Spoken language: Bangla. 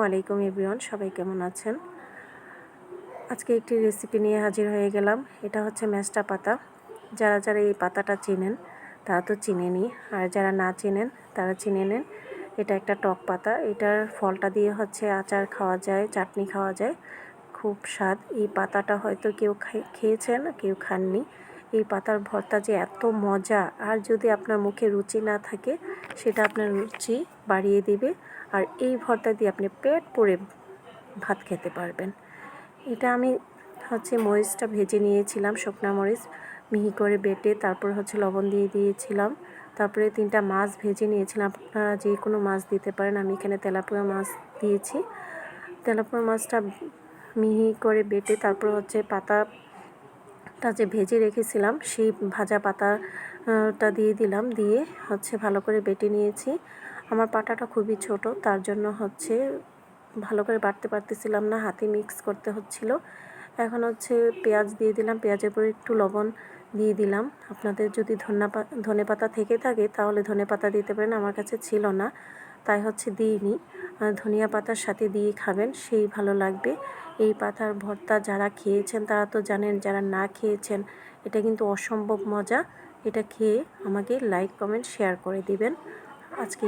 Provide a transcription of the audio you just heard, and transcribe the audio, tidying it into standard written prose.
আলাইকুম এভরিওয়ান, সবাই কেমন আছেন? আজকে একটি রেসিপি নিয়ে হাজির হয়ে গেলাম। এটা হচ্ছে মেস্টা পাতা। যারা যারা এই পাতাটা চেনেন তারা তো চিনেনই, আর যারা না চেনেন তারা চিনে নেন। এটা একটা টক পাতা। এটার ফলটা দিয়ে হচ্ছে আচার খাওয়া যায়, চাটনি খাওয়া যায়, খুব স্বাদ। এই পাতাটা হয়তো কেউ খেয়েছেন, কেউ খাননি। এই পাতার ভর্তা যে এত মজা, আর যদি আপনার মুখে রুচি না থাকে সেটা আপনার রুচি বাড়িয়ে দিবে। আর এই ভর্তা দিয়ে আপনি পেট পুরে ভাত খেতে পারবেন। এটা আমি হচ্ছে মরিচটা ভেজে নিয়েছিলাম, শুকনা মরিচ মিহি করে বেটে, তারপর হচ্ছে লবণ দিয়ে দিয়েছিলাম। তারপরে 3টা মাছ ভেজে নিয়েছিলাম। আপনারা যে কোনো মাছ দিতে পারেন, আমি এখানে তেলাপিয়া মাছ দিয়েছি। তেলাপিয়া মাছটা মিহি করে বেটে তারপর হচ্ছে পাতাটা যে ভেজে রেখেছিলাম সেই ভাজা পাতাটা দিয়ে দিলাম, দিয়ে হচ্ছে ভালো করে বেটে নিয়েছি। আমার পাটাটা খুবই ছোট, তার জন্য হচ্ছে ভালো করে বাটতে পারতেছিলাম না, হাতে মিক্স করতে হচ্ছিল। এখন হচ্ছে পেঁয়াজ দিয়ে দিলাম, পেঁয়াজের পরে একটু লবণ দিয়ে দিলাম। আপনাদের যদি ধনেপাতা থেকে থাকে তাহলে ধনেপাতা দিতে পারেন, আমার কাছে ছিল না তাই হচ্ছে দিইনি। ধনিয়া পাতার সাথে দিয়ে খাবেন, সেই ভালো লাগবে। এই পাতার ভর্তা যারা খেয়েছেন তারা তো জানেন, যারা না খেয়েছেন এটা কিন্তু অসম্ভব মজা। এটা খেয়ে আমাকে লাইক, কমেন্ট, শেয়ার করে দিবেন। আজকে